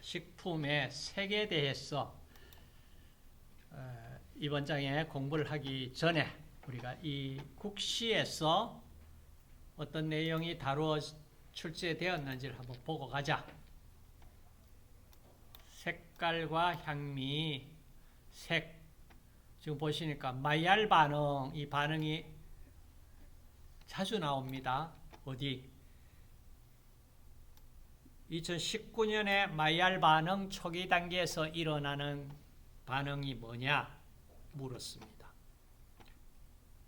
식품의 색에 대해서 이번 장에 공부를 하기 전에 우리가 이 국시에서 어떤 내용이 다루어 출제되었는지를 한번 보고 가자. 색깔과 향미, 색. 지금 보시니까 마이알 반응, 이 반응이 자주 나옵니다. 어디? 2019년에 마이알 반응 초기 단계에서 일어나는 반응이 뭐냐 물었습니다.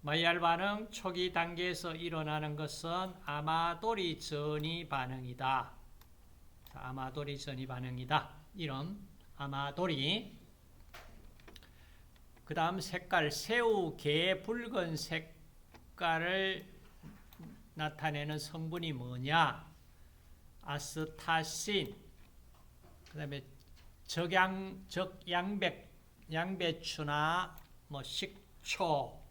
마이알 반응 초기 단계에서 일어나는 것은 아마도리 전이 반응이다. 아마도리 전이 반응이다. 이런 아마도리. 그 다음 색깔, 새우, 게, 붉은 색깔을 나타내는 성분이 뭐냐? 아스타신. 그 다음에 양배추나 뭐 식초.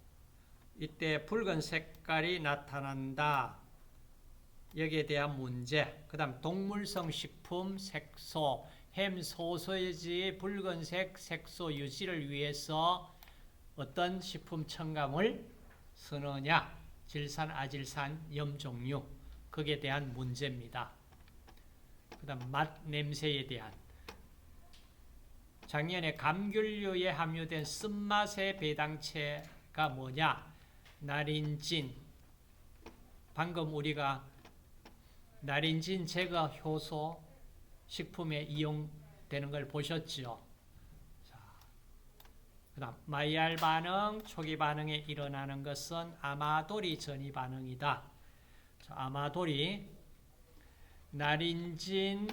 이때 붉은 색깔이 나타난다. 여기에 대한 문제. 그 다음 동물성 식품 색소. 햄, 소세지, 붉은색 색소 유지를 위해서 어떤 식품 첨가물 쓰느냐? 질산, 아질산, 염종류. 거기에 대한 문제입니다. 그 다음 맛, 냄새에 대한. 작년에 감귤류에 함유된 쓴맛의 배당체가 뭐냐? 나린진. 방금 우리가 나린진 제거 효소 식품에 이용되는 걸 보셨죠? 그 다음 마이알 반응, 초기 반응에 일어나는 것은 아마도리 전이 반응이다. 자, 아마도리, 나린진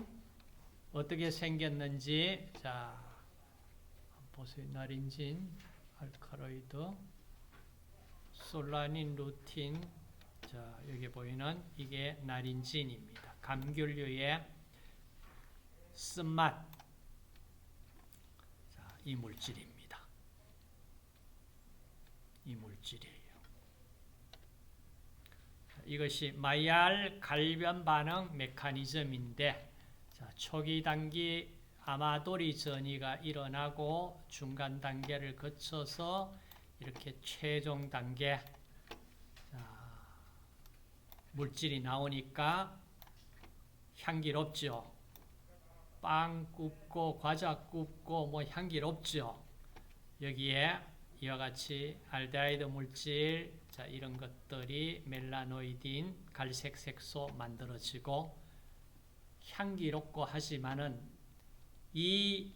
어떻게 생겼는지 자 보세요. 나린진, 알카로이드, 솔라닌, 루틴. 자, 여기 보이는 이게 나린진입니다. 감귤류의 쓴맛. 자, 이 물질입니다. 이 물질이에요. 이것이 마이알 갈변 반응 메커니즘인데, 자, 초기 단계 아마도리 전이가 일어나고 중간 단계를 거쳐서 이렇게 최종 단계 물질이 나오니까 향기롭죠. 빵 굽고 과자 굽고 뭐 향기롭죠. 여기에 이와 같이 알데하이드 물질, 자, 이런 것들이 멜라노이딘, 갈색 색소 만들어지고 향기롭고 하지만은 이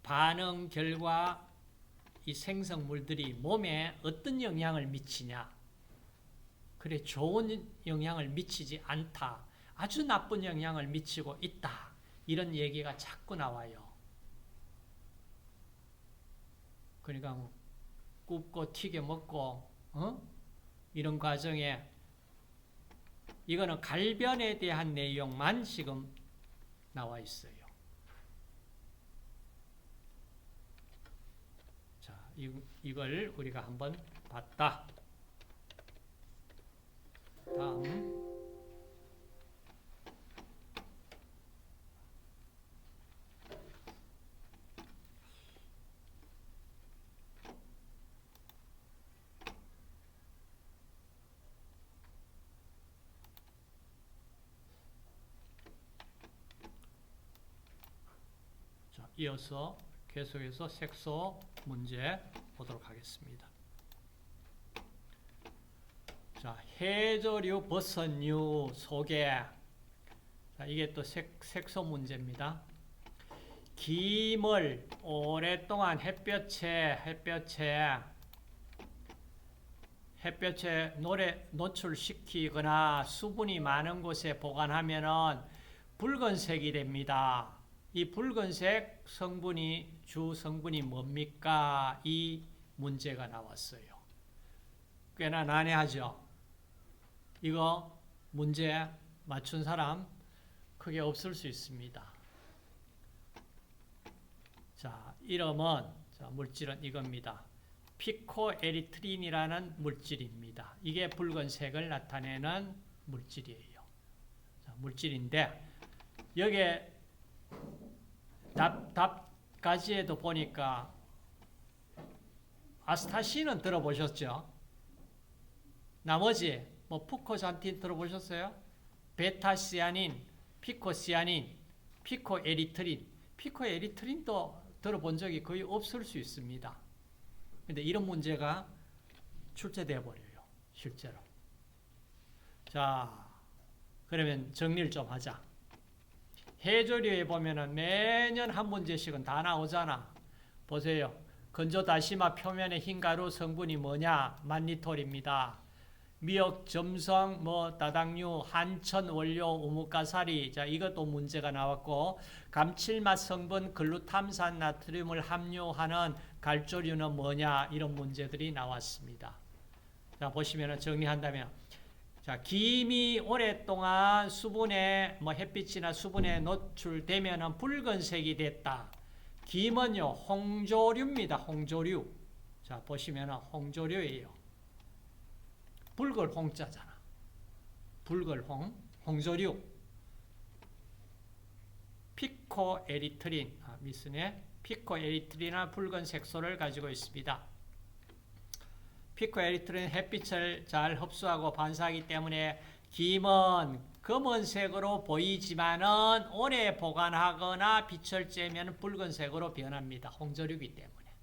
반응 결과 이 생성물들이 몸에 어떤 영향을 미치냐? 그래, 좋은 영향을 미치지 않다. 아주 나쁜 영향을 미치고 있다. 이런 얘기가 자꾸 나와요. 그러니까 뭐 굽고 튀겨 먹고 이런 과정에 이거는 갈변에 대한 내용만 지금 나와 있어요. 자, 이걸 우리가 한번 봤다. 다음. 자, 이어서 계속해서 색소 문제 보도록 하겠습니다. 자, 해조류, 버섯류 소개. 자, 이게 또 색소 문제입니다. 김을 오랫동안 햇볕에 노출시키거나 수분이 많은 곳에 보관하면은 붉은색이 됩니다. 이 붉은색 성분이 주 성분이 뭡니까? 이 문제가 나왔어요. 꽤나 난해하죠. 이거 문제 맞춘 사람 크게 없을 수 있습니다. 자, 이름은, 자, 물질은 이겁니다. 피코에리트린이라는 물질입니다. 이게 붉은색을 나타내는 물질이에요. 자, 물질인데, 여기에 답가지에도 보니까 아스타신은 들어보셨죠? 나머지 뭐 푸코잔틴 들어보셨어요? 베타시아닌, 피코시아닌, 피코에리트린. 피코에리트린도 들어본 적이 거의 없을 수 있습니다. 근데 이런 문제가 출제되어 버려요. 실제로. 자, 그러면 정리를 좀 하자. 해조류에 보면은 매년 한 문제씩은 다 나오잖아. 보세요. 건조다시마 표면의 흰가루 성분이 뭐냐? 만리톨입니다. 미역, 점성, 다당류, 한천 원료, 우뭇가사리. 자, 이것도 문제가 나왔고, 감칠맛 성분 글루탐산 나트륨을 함유하는 갈조류는 뭐냐? 이런 문제들이 나왔습니다. 자, 보시면 정리한다면, 자, 김이 오랫동안 수분에, 햇빛이나 수분에 노출되면 붉은색이 됐다. 김은요, 홍조류입니다. 홍조류. 자, 보시면 홍조류예요. 붉을 홍자잖아. 붉을 홍, 홍조류. 피코에리트린, 미스네. 피코에리트린은 붉은 색소를 가지고 있습니다. 피코에리트린은 햇빛을 잘 흡수하고 반사하기 때문에 김은 검은색으로 보이지만은 오래 보관하거나 빛을 쬐면 붉은색으로 변합니다. 홍조류이기 때문에.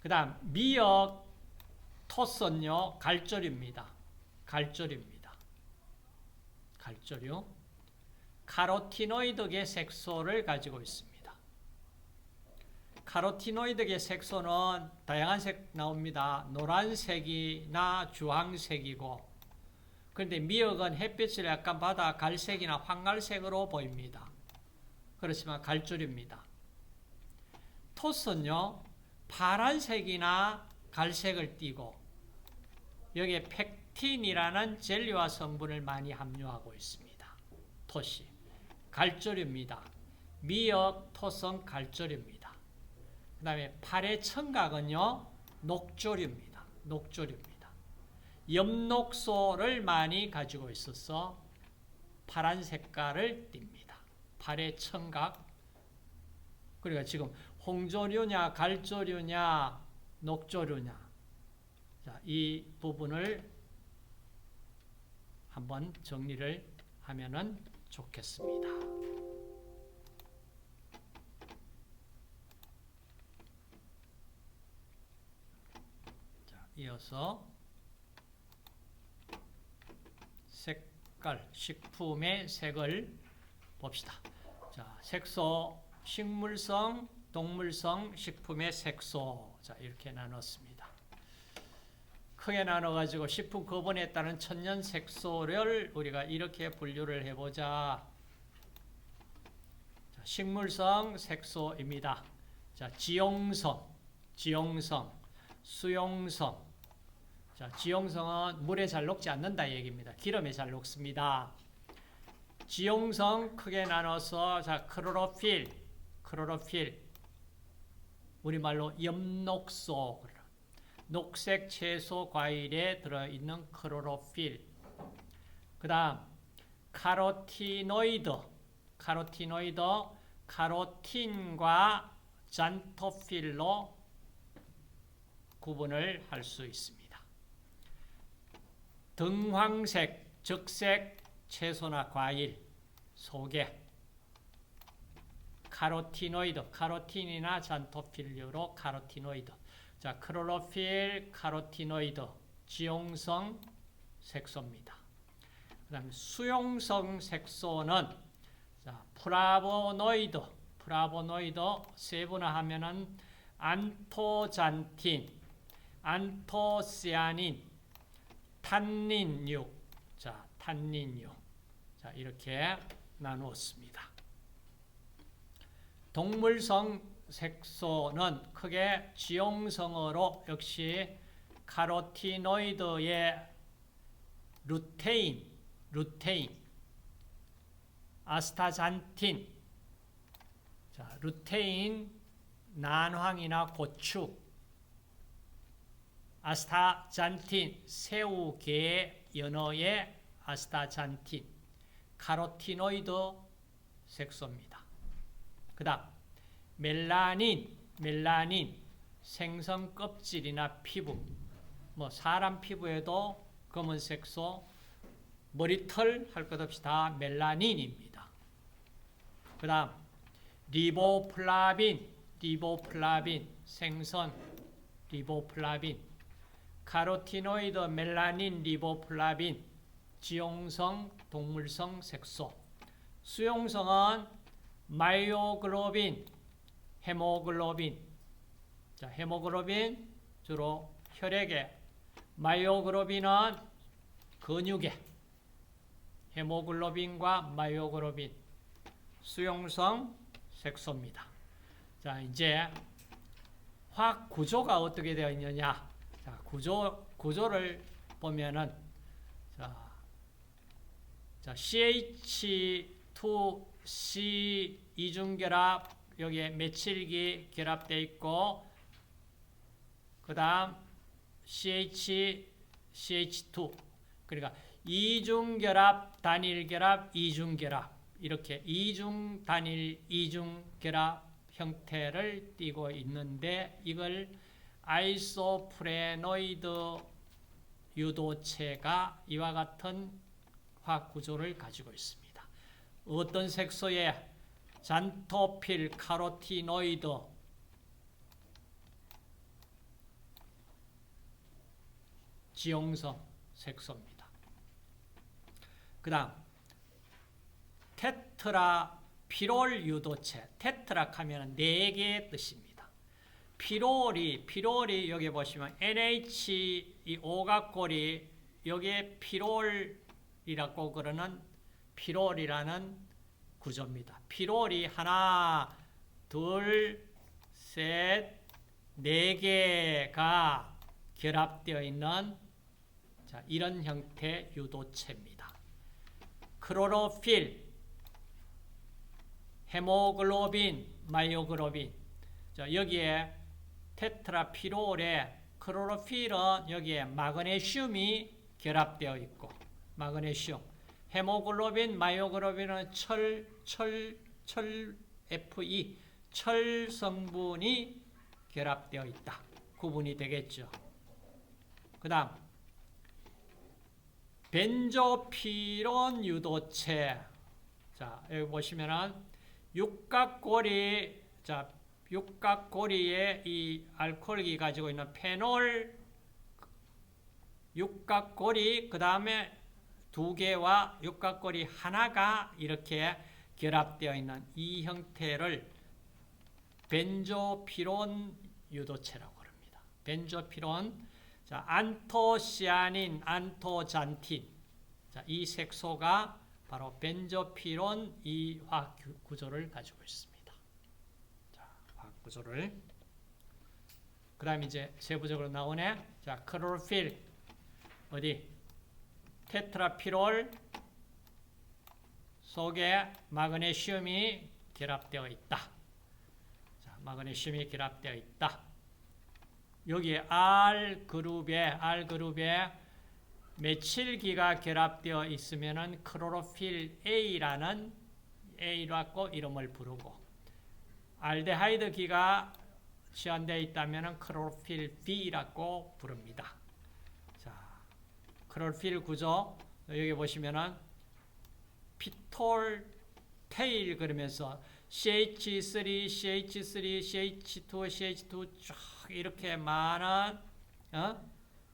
그 다음 미역, 토선요, 갈조류입니다. 갈조류입니다. 갈조류. 카로티노이드계 색소를 가지고 있습니다. 카로티노이드계 색소는 다양한 색 나옵니다. 노란색이나 주황색이고, 그런데 미역은 햇빛을 약간 받아 갈색이나 황갈색으로 보입니다. 그렇지만 갈조류입니다. 토스는요, 파란색이나 갈색을 띠고 여기에 펙틴이라는 젤리화 성분을 많이 함유하고 있습니다. 토시. 갈조류입니다. 미역, 토성, 갈조류입니다. 그 다음에 팔의 청각은요, 녹조류입니다. 녹조류입니다. 엽록소를 많이 가지고 있어서 파란 색깔을 띱니다. 팔의 청각. 그러니까 지금 홍조류냐, 갈조류냐, 녹조류냐. 자, 이 부분을 한번 정리를 하면은 좋겠습니다. 자, 이어서 색깔, 식품의 색을 봅시다. 자, 색소, 식물성, 동물성, 식품의 색소. 자, 이렇게 나눴습니다. 크게 나눠가지고 식품 거본에 따른 천연 색소를 우리가 이렇게 분류를 해보자. 자, 식물성 색소입니다. 자, 지용성, 수용성. 자, 지용성은 물에 잘 녹지 않는다 얘기입니다. 기름에 잘 녹습니다. 지용성 크게 나눠서 자, 클로로필. 우리말로 엽록소. 녹색 채소 과일에 들어있는 클로로필. 그 다음 카로티노이드. 카로틴과 잔토필로 구분을 할 수 있습니다. 등황색, 적색 채소나 과일 속에 카로틴이나 잔토필류로 카로티노이드. 자, 클로로필, 카로티노이드, 지용성 색소입니다. 그 다음에 수용성 색소는 자, 플라보노이드 세분화하면은 안토잔틴, 안토시아닌, 탄닌류. 자, 탄닌류. 자, 이렇게 나누었습니다. 동물성 색소는 크게 지용성어로 역시 카로티노이드의 루테인, 아스타잔틴, 자, 루테인, 난황이나 고추, 아스타잔틴, 새우계 연어의 아스타잔틴, 카로티노이드 색소입니다. 그 그 다음 멜라닌 생선 껍질이나 피부, 뭐 사람 피부에도 검은색소, 머리털 할 것 없이 다 멜라닌입니다. 그 다음 리보플라빈 생선 리보플라빈, 카로티노이드, 멜라닌, 리보플라빈, 지용성, 동물성 색소. 수용성은 마이오글로빈, 헤모글로빈. 자, 헤모글로빈 주로 혈액에, 마이오글로빈은 근육에. 헤모글로빈과 마이오글로빈, 수용성 색소입니다. 자, 이제 화학 구조가 어떻게 되어 있느냐? 자, 구조를 보면은 자, CH2C 이중결합, 여기에 메칠기 결합되어 있고, 그 다음 CH2, 그러니까 이중결합, 단일결합, 이중결합, 이렇게 이중단일, 이중결합 형태를 띠고 있는데, 이걸 아이소프레노이드 유도체가 이와 같은 화학 구조를 가지고 있습니다. 어떤 색소에? 잔토필 카로티노이드, 지용성 색소입니다. 그 다음 테트라피롤 유도체. 테트라 하면 4개의 뜻입니다. 피롤이 여기 보시면 NH 이 오각골이 여기에 피롤이라고 그러는 피롤이라는 구조입니다. 피롤이 하나, 둘, 셋, 4개가 결합되어 있는 이런 형태의 유도체입니다. 클로로필, 헤모글로빈, 마이오글로빈. 여기에 테트라피롤에 클로로필은 여기에 마그네슘이 결합되어 있고, 마그네슘. 헤모글로빈, 마이오글로빈은 Fe, 철 성분이 결합되어 있다. 구분이 되겠죠. 그 다음 벤조피론 유도체. 자, 여기 보시면은 육각고리에 이 알코올이 가지고 있는 페놀, 육각고리, 그 다음에 2개와 육각고리 하나가 이렇게 결합되어 있는 이 형태를 벤조피론 유도체라고 합니다. 벤조피론. 자, 안토시아닌, 안토잔틴. 자, 이 색소가 바로 벤조피론 이 화학 구조를 가지고 있습니다. 자, 화학 구조를. 그 다음 이제 세부적으로 나오네. 자, 클로로필. 어디? 테트라피롤 속에 마그네슘이 결합되어 있다. 자, 마그네슘이 결합되어 있다. 여기에 R그룹에 메칠기가 결합되어 있으면은 클로로필 A라는 A라고 이름을 부르고, 알데하이드 기가 치환되어 있다면은 클로로필 B라고 부릅니다. 자, 클로로필 구조 여기 보시면은 피톨 테일 그러면서 CH3, CH2, CH2 쫙 이렇게 많은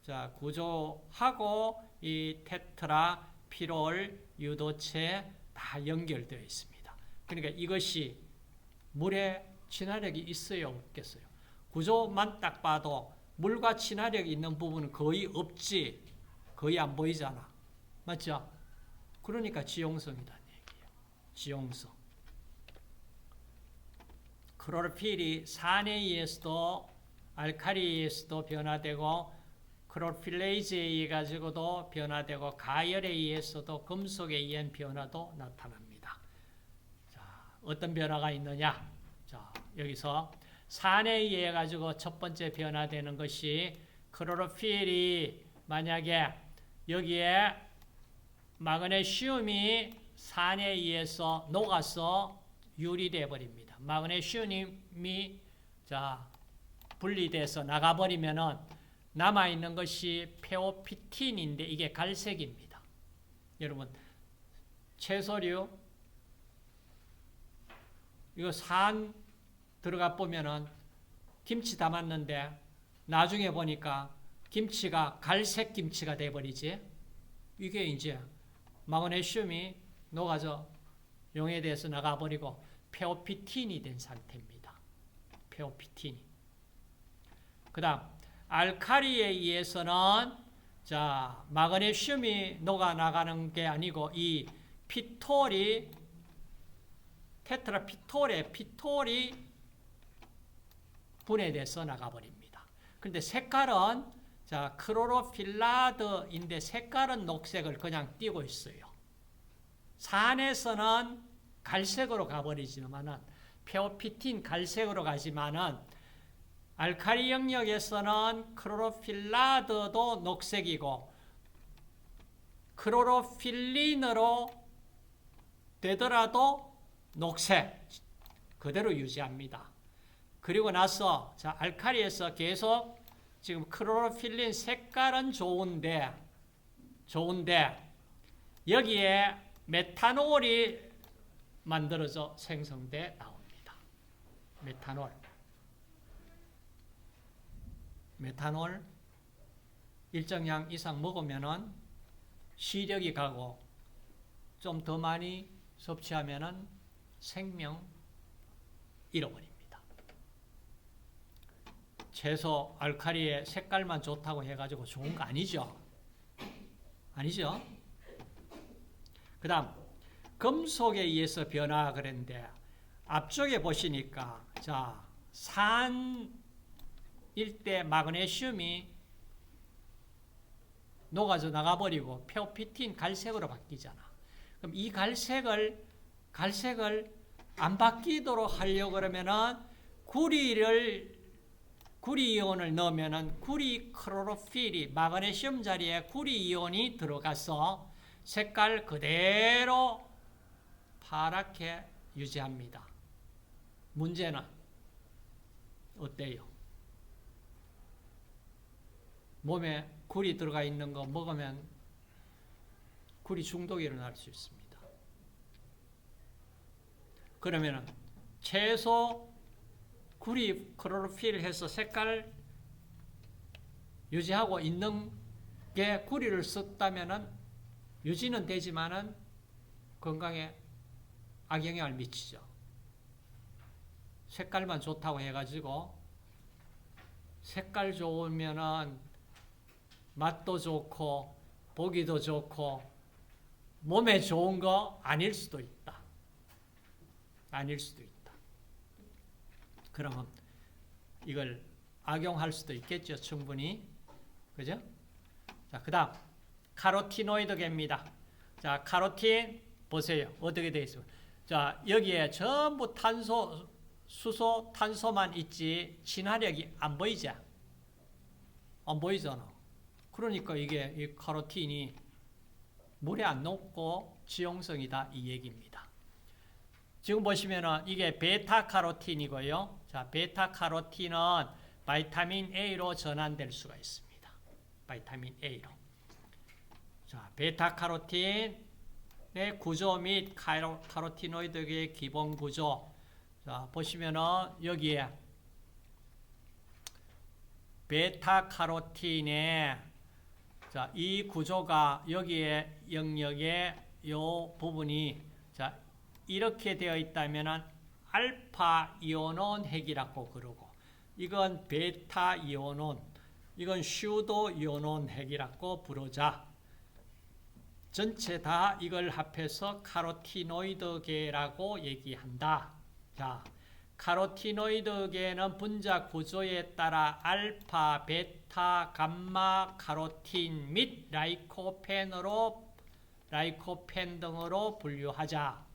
자, 구조하고 이 테트라피롤 유도체 다 연결되어 있습니다. 그러니까 이것이 물에 친화력이 있어요, 없겠어요? 구조만 딱 봐도 물과 친화력이 있는 부분은 거의 없지, 거의 안 보이잖아. 맞죠? 그러니까 지용성이라는 얘기예요. 지용성. 클로로필이 산에 의해서도 알칼리에 의해서도 변화되고, 클로로필레이즈에 의해 가지고도 변화되고, 가열에 의해서도 금속에 의한 변화도 나타납니다. 자, 어떤 변화가 있느냐? 자, 여기서 산에 의해 가지고 첫 번째 변화되는 것이, 클로로필이 만약에 여기에 마그네슘이 산에 의해서 녹아서 유리되어 버립니다. 마그네슘이 분리돼서 나가버리면은 남아있는 것이 페오피틴인데 이게 갈색입니다. 여러분, 채소류, 이거 산 들어가 보면은 김치 담았는데 나중에 보니까 김치가 갈색 김치가 돼버리지. 이게 이제 마그네슘이 녹아져 용해돼서 나가버리고 페오피틴이 된 상태입니다. 페오피틴이. 그 다음 알카리에 의해서는 마그네슘이 녹아나가는 게 아니고 이 피톨이 테트라피톨에 피톨이 분해돼서 나가버립니다. 그런데 색깔은 크로로필라드인데 색깔은 녹색을 그냥 띄고 있어요. 산에서는 갈색으로 가버리지만은 페오피틴 갈색으로 가지만은 알카리 영역에서는 크로로필라드도 녹색이고 크로로필린으로 되더라도 녹색 그대로 유지합니다. 그리고 나서 알카리에서 계속 지금 크로로필린 색깔은 좋은데 여기에 메탄올이 만들어져 생성돼 나옵니다. 메탄올 일정량 이상 먹으면은 시력이 가고 좀 더 많이 섭취하면은 생명 잃어버립니다. 채소 알칼리의 색깔만 좋다고 해가지고 좋은 거 아니죠? 아니죠? 그 다음 금속에 의해서 변화 그랬는데 앞쪽에 보시니까 산일 때 마그네슘이 녹아져 나가버리고 페오피틴 갈색으로 바뀌잖아. 그럼 이 갈색을 안 바뀌도록 하려고 그러면은 구리 이온을 넣으면은 구리 클로로필이 마그네슘 자리에 구리 이온이 들어가서 색깔 그대로 파랗게 유지합니다. 문제는 어때요? 몸에 굴이 들어가 있는 거 먹으면 굴이 중독이 일어날 수 있습니다. 그러면은 채소 굴이 클로로필 해서 색깔 유지하고 있는 게 구리를 썼다면은 유지는 되지만은 건강에 악영향을 미치죠. 색깔만 좋다고 해가지고 색깔 좋으면은 맛도 좋고 보기도 좋고 몸에 좋은 거 아닐 수도 있다. 그러면 이걸 악용할 수도 있겠죠. 충분히. 그죠? 그 다음 카로티노이드계입니다. 카로틴 보세요. 어떻게 되어 있습니까? 여기에 전부 수소, 탄소만 있지 친화력이 안 보이죠? 안 보이잖아. 그러니까 이게 이 카로틴이 물에 안 녹고 지용성이다 이 얘기입니다. 지금 보시면은 이게 베타카로틴이고요. 베타카로틴은 바이타민 A로 전환될 수가 있습니다. 바이타민 A로. 베타카로틴의 구조 및 카로티노이드의 기본 구조. 보시면은 여기에 베타카로틴의 이 구조가 여기에 영역의 요 부분이 이렇게 되어 있다면은 알파 이오논 핵이라고 그러고 이건 베타 이오논, 이건 슈도 이오논 핵이라고 부르자. 전체 다 이걸 합해서 카로티노이드계라고 얘기한다. 카로티노이드계는 분자 구조에 따라 알파, 베타, 감마, 카로틴 및 라이코펜 등으로 분류하자.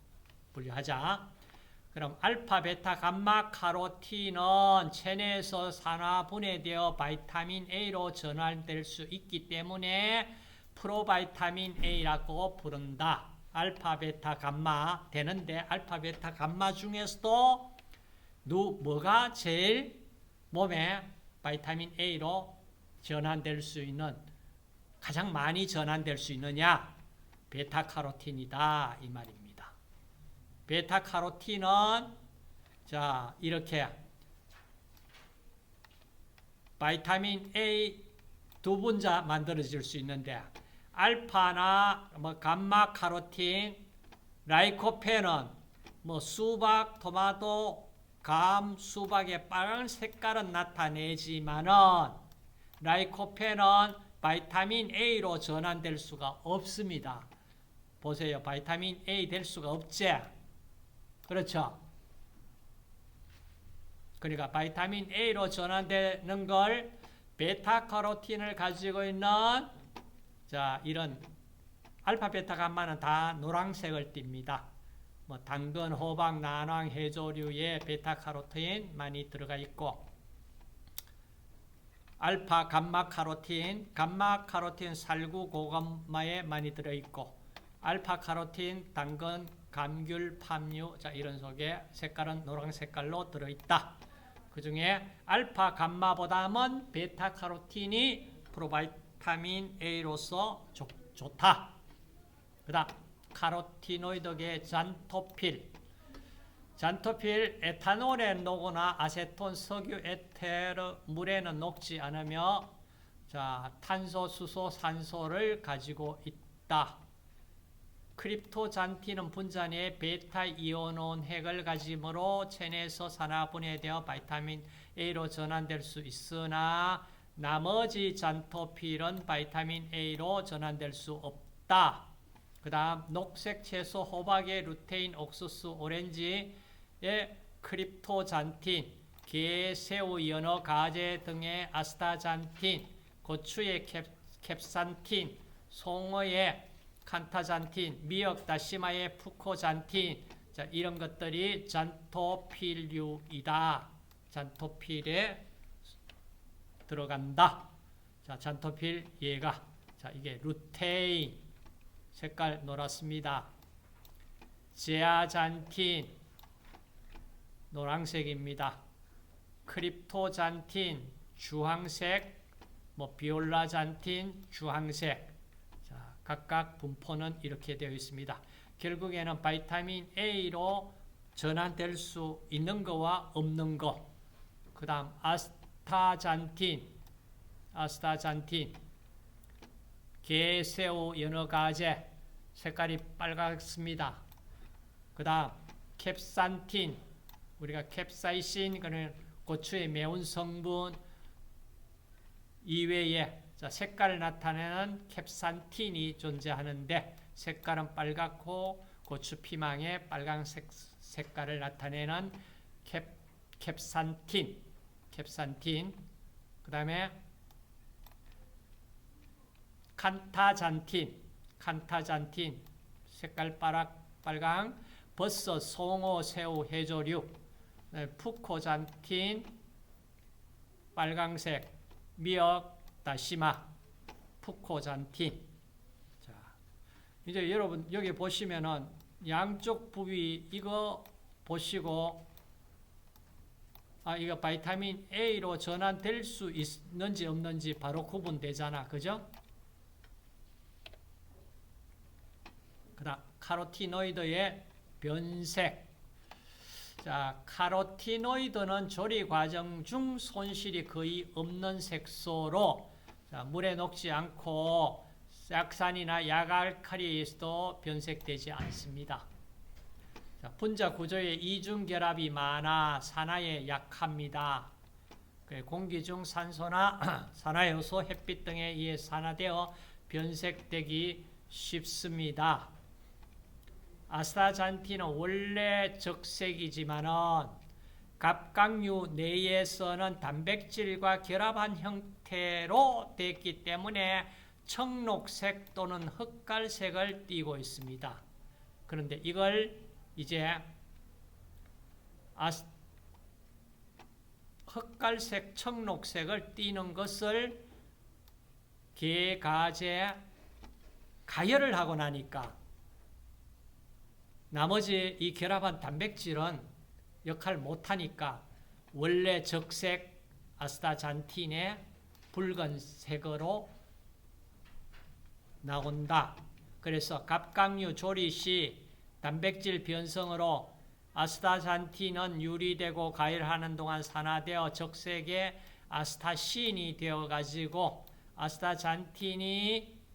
그럼 알파, 베타, 감마, 카로틴은 체내에서 산화 분해되어 바이타민 A로 전환될 수 있기 때문에 프로바이타민 A라고 부른다. 알파, 베타, 감마 되는데 알파, 베타, 감마 중에서도 뭐가 제일 몸에 바이타민 A로 전환될 수 있는, 가장 많이 전환될 수 있느냐? 베타카로틴이다 이 말입니다. 베타카로틴은 자 이렇게 바이타민 A 두 분자 만들어질 수 있는데 알파나 감마 카로틴, 라이코펜은 수박, 토마토, 감, 수박의 빨간 색깔은 나타내지만은 라이코펜은 바이타민 A로 전환될 수가 없습니다. 보세요. 바이타민 A 될 수가 없지? 그렇죠? 그러니까 바이타민 A로 전환되는 걸 베타카로틴을 가지고 있는 자 이런 알파, 베타, 감마는 다 노란색을 띱니다. 당근, 호박, 난황, 해조류에 베타카로틴 많이 들어가 있고 알파, 감마카로틴, 감마카로틴 살구, 고구마에 많이 들어있고 알파카로틴, 당근, 감귤, 팜유 자 이런 속에 색깔은 노란 색깔로 들어있다. 그 중에 알파, 감마보다는 베타카로틴이 프로바이타민 A로서 좋다. 그 다음 카로티노이드계 잔토필. 잔토필 에탄올에 녹거나 아세톤, 석유, 에테르, 물에는 녹지 않으며 자, 탄소, 수소, 산소를 가지고 있다. 크립토잔틴은 분자 내에 베타이오논 핵을 가지므로 체내에서 산화 분해되어 바이타민 A로 전환될 수 있으나 나머지 잔토필은 바이타민 A로 전환될 수 없다. 그 다음 녹색 채소 호박의 루테인, 옥수수, 오렌지의 크립토잔틴, 게, 새우, 연어, 가재 등의 아스타잔틴, 고추의 캡산틴, 송어의 칸타잔틴, 미역, 다시마의 푸코잔틴 자, 이런 것들이 잔토필류이다. 잔토필에 들어간다. 자, 잔토필 얘가 자, 이게 루테인 색깔 노랗습니다. 제아잔틴 노란색입니다. 크립토잔틴 주황색, 비올라잔틴 주황색. 자, 각각 분포는 이렇게 되어 있습니다. 결국에는 바이타민 A로 전환될 수 있는 거와 없는 거. 그 다음 아스타잔틴, 게, 새우, 연어, 가재 색깔이 빨갛습니다. 그 다음 캡산틴, 우리가 캡사이신, 그는 고추의 매운 성분 이외에 자, 색깔을 나타내는 캡산틴이 존재하는데 색깔은 빨갛고 고추 피망의 빨간색 색깔을 나타내는 캡산틴. 그 다음에 칸타잔틴 색깔 빨강, 버섯, 송어, 새우, 해조류, 푸코잔틴 빨강색, 미역, 다시마, 푸코잔틴. 자, 이제 여러분 여기 보시면은 양쪽 부위 이거 보시고 이거 바이타민 A로 전환될 수 있는지 없는지 바로 구분되잖아. 그죠? 그 다음 카로티노이드의 변색. 자, 카로티노이드는 조리 과정 중 손실이 거의 없는 색소로 자, 물에 녹지 않고 약산이나 약알칼리에서도 변색되지 않습니다. 자, 분자 구조에 이중결합이 많아 산화에 약합니다. 공기 중 산소나 산화효소, 햇빛 등에 의해 산화되어 변색되기 쉽습니다. 아스타잔틴은 원래 적색이지만은 갑각류 내에서는 단백질과 결합한 형태로 되었기 때문에 청록색 또는 흑갈색을 띠고 있습니다. 그런데 이걸 이제 흑갈색, 청록색을 띠는 것을 게, 가재, 가열을 하고 나니까 나머지 이 결합한 단백질은 역할 못하니까 원래 적색 아스타잔틴의 붉은색으로 나온다. 그래서 갑각류 조리 시 단백질 변성으로 아스타잔틴은 유리되고 가열하는 동안 산화되어 적색의 아스타신이 되어가지고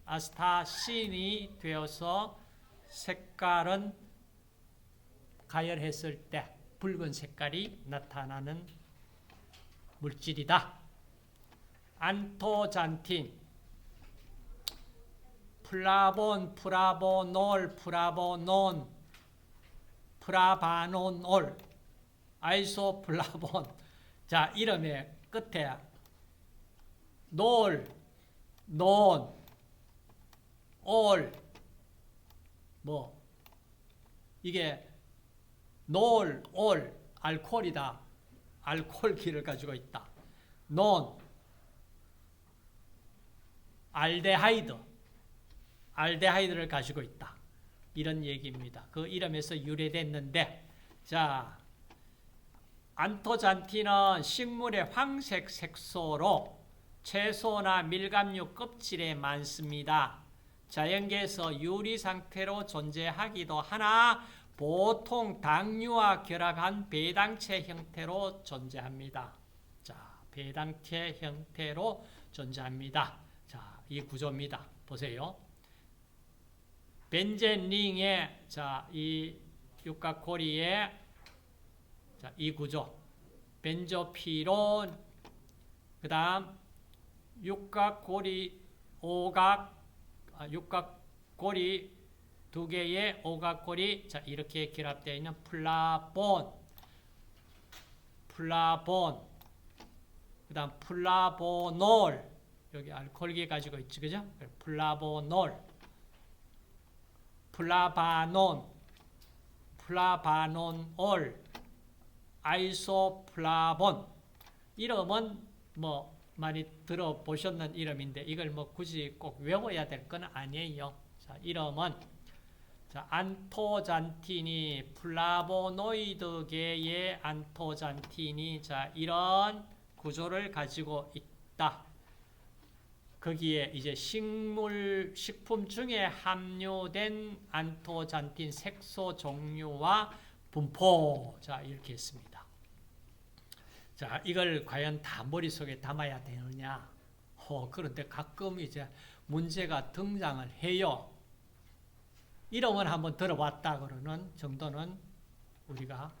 아스타신이 되어서 색깔은 가열했을 때 붉은 색깔이 나타나는 물질이다. 안토잔틴, 플라본, 프라보놀, 프라보논, 프라바논올, 아이소플라본. 자, 이름의 끝에 놀, 논, 올, 이게 놀, 올, 알코올이다. 알코올기를 가지고 있다. 논, 알데하이드를 가지고 있다. 이런 얘기입니다. 그 이름에서 유래됐는데, 자, 안토잔틴은 식물의 황색 색소로 채소나 밀감류 껍질에 많습니다. 자연계에서 유리 상태로 존재하기도 하나 보통 당류와 결합한 배당체 형태로 존재합니다. 자, 배당체 형태로 존재합니다. 자, 이 구조입니다. 보세요. 벤젠링의 이 육각고리의 이 구조. 벤조피론, 그 다음 육각고리 두 개의 오각고리, 이렇게 결합되어 있는 플라본, 그 다음 플라보놀, 여기 알코올기 가지고 있지, 그죠? 플라보놀, 플라바논올, 아이소플라본. 이름은 많이 들어보셨는 이름인데 이걸 굳이 꼭 외워야 될 건 아니에요. 자, 이름은 안토잔틴이 플라보노이드계의 안토잔틴이 이런 구조를 가지고 있다. 거기에 이제 식품 중에 함유된 안토잔틴 색소 종류와 분포. 이렇게 했습니다. 자, 이걸 과연 다 머릿속에 담아야 되느냐? 그런데 가끔 이제 문제가 등장을 해요. 이름은 한번 들어봤다 그러는 정도는 우리가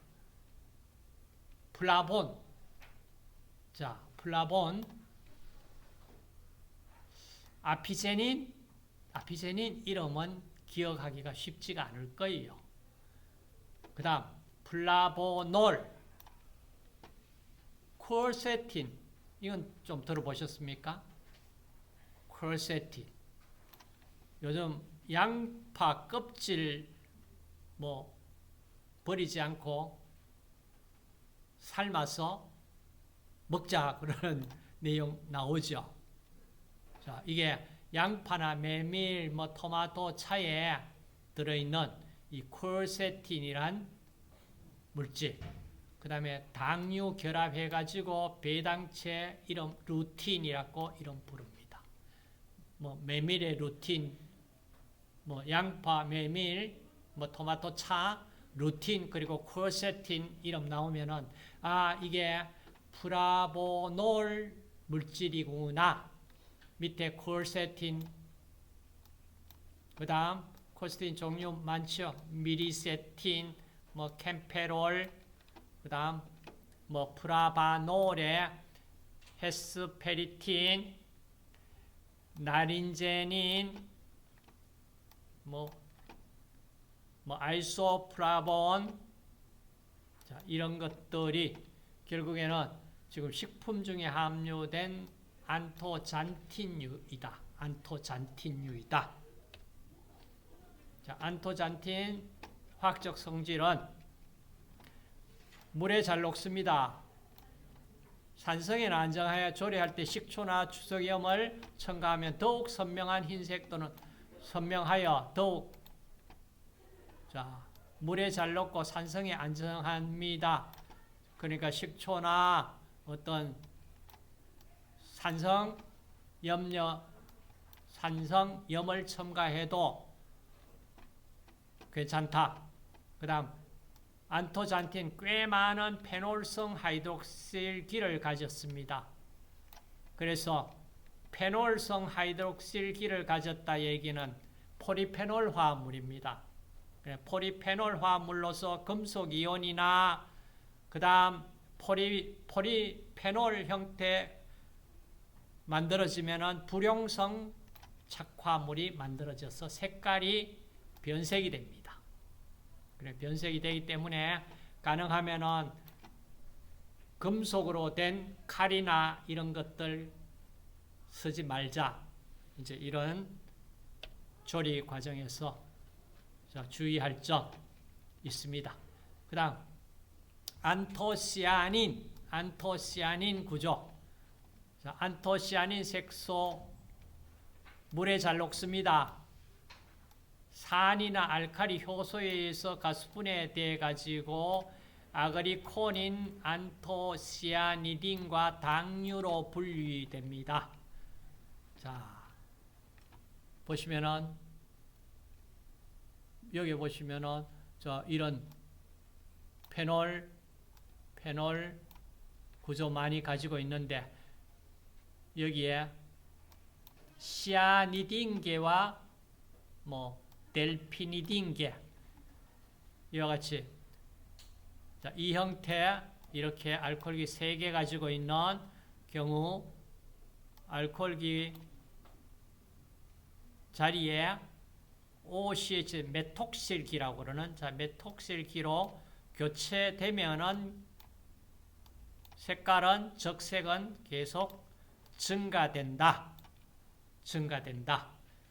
플라본. 자, 플라본, 아피제닌 이름은 기억하기가 쉽지가 않을 거예요. 그 다음 플라보놀, 콜세틴, 이건 좀 들어보셨습니까? 콜세틴. 요즘 양파 껍질 버리지 않고 삶아서 먹자 그러는 내용 나오죠. 자, 이게 양파나 메밀, 토마토, 차에 들어있는 이 콜세틴이란 물질. 그 다음에 당류 결합해가지고 배당체 이름 루틴이라고 이름 부릅니다. 메밀의 루틴, 양파, 메밀, 토마토, 차, 루틴, 그리고 콜세틴 이름 나오면은, 이게 프라보놀 물질이구나. 밑에 콜세틴, 그 다음 콜세틴 종류 많죠. 미리세틴, 캠페롤, 그 다음 프라바놀에 헤스페리틴, 나린제닌, 아이소프라본. 자, 이런 것들이 결국에는 지금 식품 중에 함유된 안토잔틴류이다. 자, 안토잔틴 화학적 성질은 물에 잘 녹습니다. 산성에 안정하여 조리할 때 식초나 주석염을 첨가하면 더욱 선명한 흰색 또는 선명하여 더욱 물에 잘 녹고 산성에 안정합니다. 그러니까 식초나 어떤 산성, 염을 첨가해도 괜찮다. 그 다음 안토잔틴 꽤 많은 페놀성 하이드록실기를 가졌습니다. 그래서 페놀성 하이드록실기를 가졌다 얘기는 포리페놀 화합물입니다. 포리페놀 화합물로서 금속 이온이나 그 다음 포리페놀 형태 만들어지면 불용성 착화물이 만들어져서 색깔이 변색이 됩니다. 그래, 변색이 되기 때문에 가능하면은 금속으로 된 칼이나 이런 것들 쓰지 말자. 이제 이런 조리 과정에서 주의할 점 있습니다. 그 다음 안토시아닌 구조. 안토시아닌 색소 물에 잘 녹습니다. 산이나 알칼리 효소에 의해서 가수분해되어 가지고 아그리코닌, 안토시아니딘과 당류로 분리됩니다. 자, 보시면은 여기 보시면은 이런 페놀 구조 많이 가지고 있는데 여기에 시아니딘계와 델피니딘계 이와 같이 이 형태 이렇게 알코올기 3개 가지고 있는 경우 알코올기 자리에 OCH 메톡실기라고 그러는 메톡실기로 교체되면은 색깔은 적색은 계속 증가된다.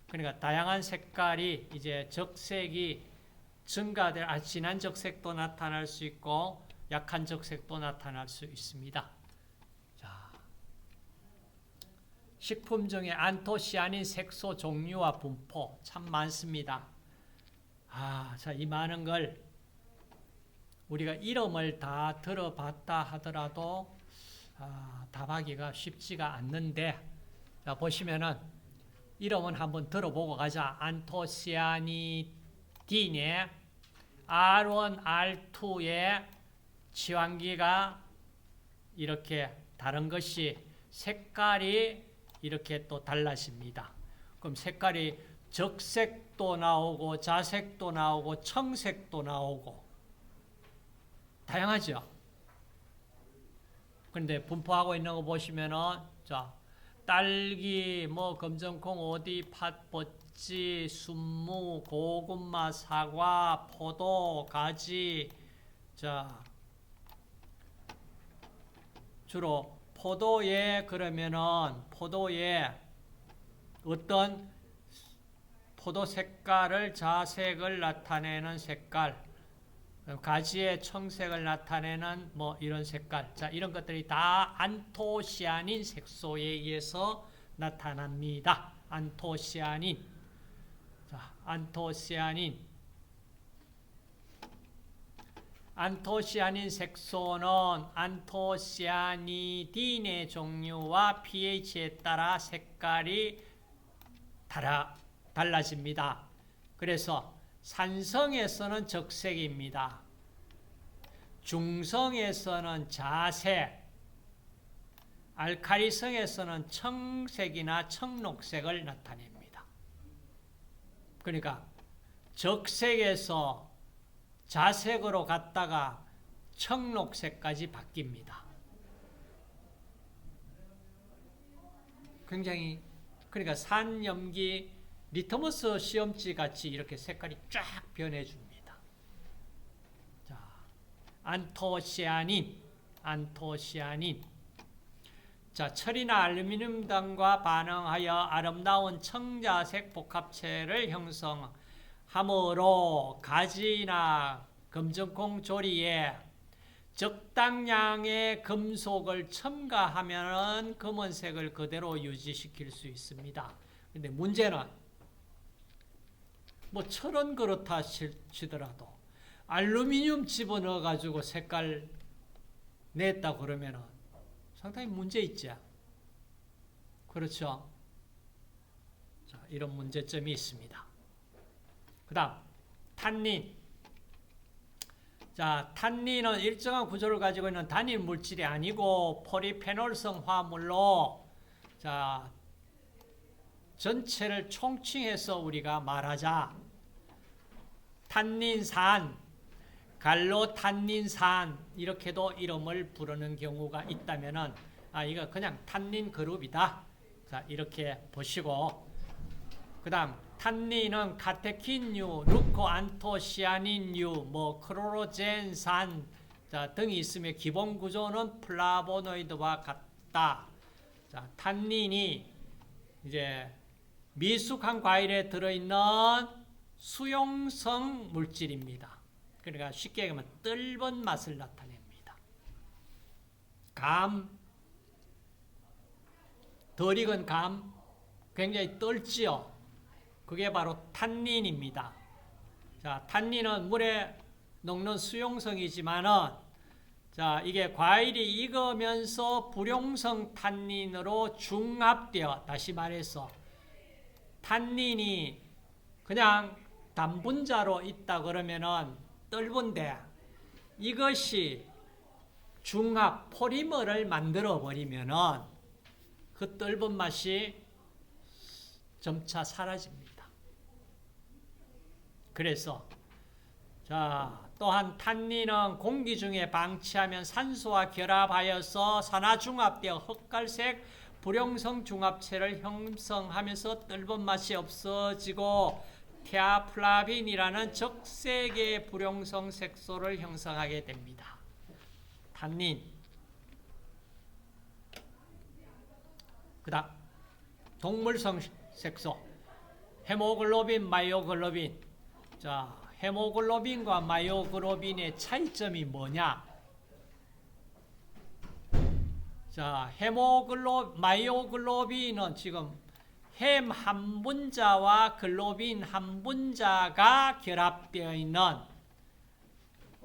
그러니까 다양한 색깔이 이제 적색이 증가될 진한 적색도 나타날 수 있고 약한 적색도 나타날 수 있습니다. 자, 식품 중에 안토시아닌 색소 종류와 분포 참 많습니다. 자, 이 많은 걸 우리가 이름을 다 들어봤다 하더라도 답하기가 쉽지가 않는데 자, 보시면은 이름은 한번 들어보고 가자. 안토시아니딘의 R1, R2의 치환기가 이렇게 다른 것이 색깔이 이렇게 또 달라집니다. 그럼 색깔이 적색도 나오고 자색도 나오고 청색도 나오고 다양하죠. 그런데 분포하고 있는 거 보시면은 자, 딸기, 검정콩, 오디, 팥, 버찌, 순무, 고구마, 사과, 포도, 가지. 자, 주로 포도에 그러면은 포도에 어떤 포도 색깔을 자색을 나타내는 색깔, 가지의 청색을 나타내는 이런 색깔. 자, 이런 것들이 다 안토시아닌 색소에 의해서 나타납니다. 안토시아닌. 자, 안토시아닌 색소는 안토시아니딘의 종류와 pH에 따라 색깔이 달라집니다. 그래서 산성에서는 적색입니다. 중성에서는 자색, 알칼리성에서는 청색이나 청록색을 나타냅니다. 그러니까 적색에서 자색으로 갔다가 청록색까지 바뀝니다. 굉장히 그러니까 산염기 리트머스 시험지 같이 이렇게 색깔이 쫙 변해줍니다. 자, 안토시아닌. 자, 철이나 알루미늄 등과 반응하여 아름다운 청자색 복합체를 형성함으로 가지나 검정콩 조리에 적당량의 금속을 첨가하면 검은색을 그대로 유지시킬 수 있습니다. 근데 문제는 철은 그렇다 치더라도 알루미늄 집어넣어 가지고 색깔 냈다 그러면은 상당히 문제 있죠. 그렇죠. 자, 이런 문제점이 있습니다. 그 다음, 탄닌. 자, 탄닌은 일정한 구조를 가지고 있는 단일 물질이 아니고 포리페놀성 화물로 자, 전체를 총칭해서 우리가 말하자. 탄닌산, 갈로탄닌산 이렇게도 이름을 부르는 경우가 있다면은 이거 그냥 탄닌 그룹이다. 자, 이렇게 보시고 그 다음 탄닌은 카테킨류, 루코안토시아닌류, 클로로젠산 등이 있으며 기본 구조는 플라보노이드와 같다. 자, 탄닌이 이제 미숙한 과일에 들어있는 수용성 물질입니다. 그러니까 쉽게 얘기하면 떫은 맛을 나타냅니다. 감, 덜 익은 감, 굉장히 떫지요. 그게 바로 탄닌입니다. 자, 탄닌은 물에 녹는 수용성이지만은, 자, 이게 과일이 익으면서 불용성 탄닌으로 중합되어, 다시 말해서, 탄닌이 그냥 단분자로 있다 그러면은 떫은데, 이것이 중합, 포리머를 만들어 버리면은 그 떫은 맛이 점차 사라집니다. 그래서 자, 또한 탄닌은 공기 중에 방치하면 산소와 결합하여서 산화중합되어 흑갈색 불용성 중합체를 형성하면서 떫은 맛이 없어지고 테아플라빈이라는 적색의 불용성 색소를 형성하게 됩니다. 탄닌. 그 다음 동물성 색소 헤모글로빈, 마이오글로빈. 자, 헤모글로빈과 마이오글로빈의 차이점이 뭐냐? 자, 마이오글로빈은 지금 햄 한 분자와 글로빈 한 분자가 결합되어 있는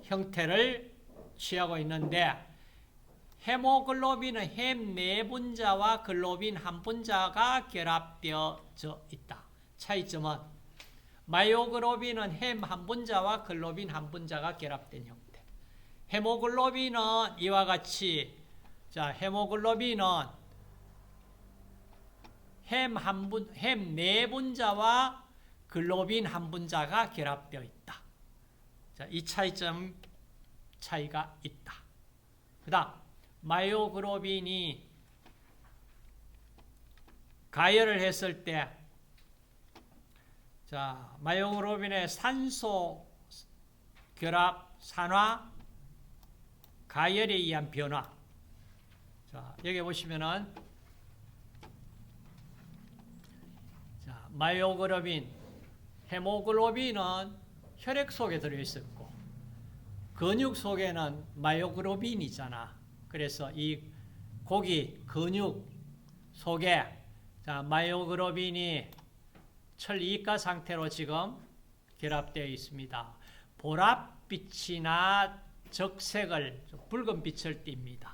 형태를 취하고 있는데, 헤모글로빈은 햄 네 분자와 글로빈 한 분자가 결합되어져 있다. 차이점은 마이오글로빈은 햄 한 분자와 글로빈 한 분자가 결합된 형태. 헤모글로빈은 이와 같이, 자, 헤모글로빈은 햄 네 분자와 글로빈 한 분자가 결합되어 있다. 자, 이 차이점 차이가 있다. 그 다음 마이오글로빈이 가열을 했을 때, 자, 마이오글로빈의 산소 결합, 산화, 가열에 의한 변화. 자, 여기 보시면은, 자, 마이오글로빈, 헤모글로빈은 혈액 속에 들어있었고, 근육 속에는 마이오글로빈이잖아. 그래서 이 고기, 근육 속에, 자, 마이오글로빈이 철이가 상태로 지금 결합되어 있습니다. 보랏빛이나 적색을, 붉은 빛을 띱니다.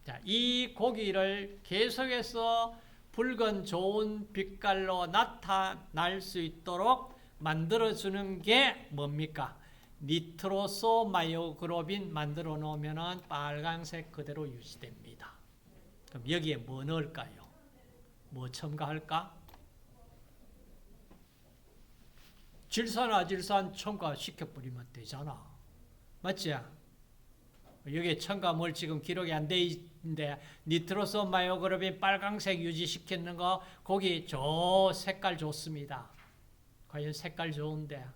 자, 이 고기를 계속해서 붉은 좋은 빛깔로 나타날 수 있도록 만들어주는 게 뭡니까? 니트로소마이오글로빈 만들어 놓으면 빨간색 그대로 유지됩니다. 그럼 여기에 뭐 넣을까요? 뭐 첨가할까? 질산아질산 첨가시켜버리면 되잖아. 맞지? 여기에 첨가 뭘 지금 기록이 안 돼 있는데, 니트로소마이오글로빈 빨강색 유지시키는 거, 거기 색깔 좋습니다. 과연 색깔 좋은데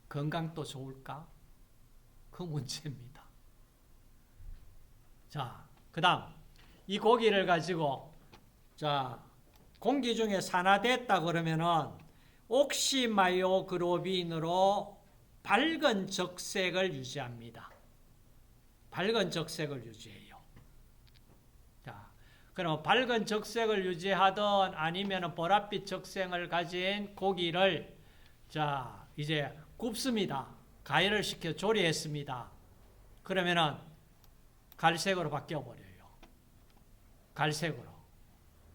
건강도 좋을까? 그 문제입니다. 자, 그 다음 이 고기를 가지고, 자, 공기 중에 산화됐다 그러면은 옥시마이오글로빈으로 밝은 적색을 유지합니다. 밝은 적색을 유지해요. 자, 그럼 밝은 적색을 유지하든 아니면 보랏빛 적색을 가진 고기를, 자, 이제 굽습니다. 가열을 시켜 조리했습니다. 그러면은 갈색으로 바뀌어버려요. 갈색으로.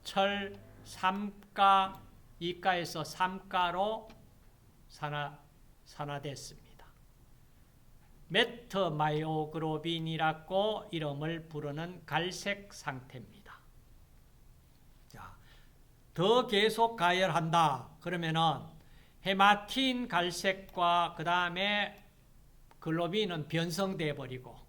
철 3가, 2가에서 3가로 산화됐습니다. 메트마이오그로빈이라고 이름을 부르는 갈색 상태입니다. 자, 더 계속 가열한다. 그러면은 헤마틴 갈색과 그 다음에 글로빈은 변성돼 버리고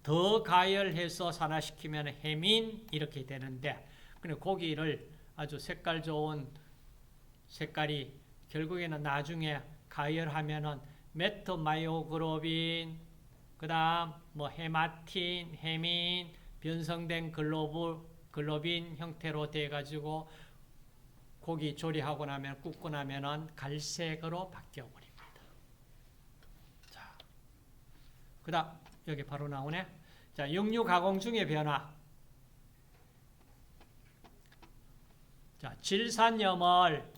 더 가열해서 산화시키면 헤민 이렇게 되는데, 근데 고기를 아주 색깔 좋은 색깔이 결국에는 나중에 가열하면은 메트마이오그로빈, 그 다음 뭐 헤마틴, 헤민, 변성된 글로빈 형태로 돼가지고 고기 조리하고 나면 굽고 나면은 갈색으로 바뀌어 버립니다. 자, 그 다음 여기 바로 나오네. 자, 육류 가공 중의 변화. 자, 질산염을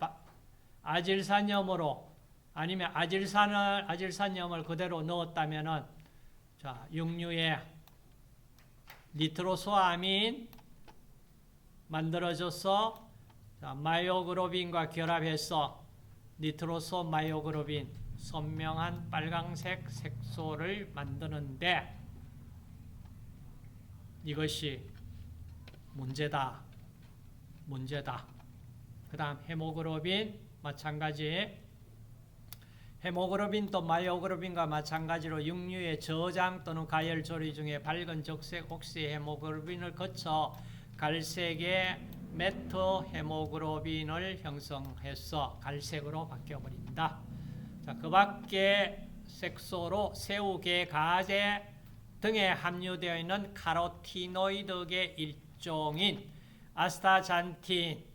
아질산염으로 아니면 아질산염을 그대로 넣었다면은, 자, 육류에 니트로소아민 만들어져서, 자, 마이오그로빈과 결합해서 니트로소 마이오그로빈, 선명한 빨강색 색소를 만드는데, 이것이 문제다. 그 다음 헤모그로빈 마찬가지. 헤모그로빈도 마이오그로빈과 마찬가지로 육류의 저장 또는 가열 조리 중에 밝은 적색 옥시 헤모그로빈을 거쳐 갈색의 메트헤모그로빈을 형성해서 갈색으로 바뀌어버린다. 자, 그 밖에 색소로 새우계, 가재 등에 함유되어 있는 카로티노이드의 일종인 아스타잔틴과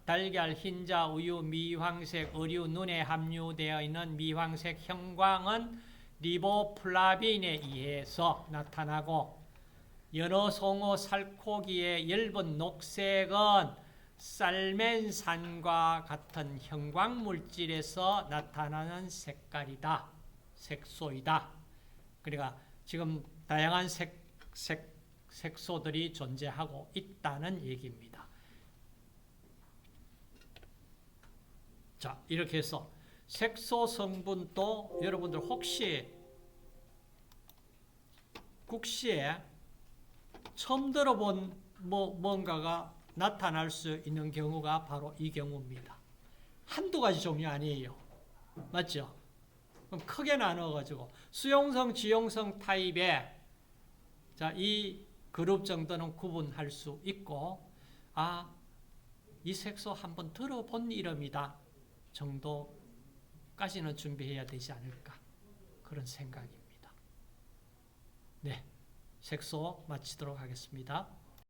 달걀, 흰자, 우유, 미황색, 의류, 눈에 함유되어 있는 미황색 형광은 리보플라빈에 의해서 나타나고, 연어, 송어, 살코기의 엷은 녹색은 쌀멘산과 같은 형광물질에서 나타나는 색깔이다. 색소이다. 그러니까 지금 다양한 색소들이 존재하고 있다는 얘기입니다. 자, 이렇게 해서 색소 성분도 여러분들 혹시 국시에 처음 들어본 뭔가가 나타날 수 있는 경우가 바로 이 경우입니다. 한두 가지 종류 아니에요. 맞죠? 그럼 크게 나눠가지고 수용성, 지용성 타입의, 자, 이 그룹 정도는 구분할 수 있고, 아, 이 색소 한번 들어본 이름이다 정도까지는 준비해야 되지 않을까, 그런 생각입니다. 네, 색소 마치도록 하겠습니다.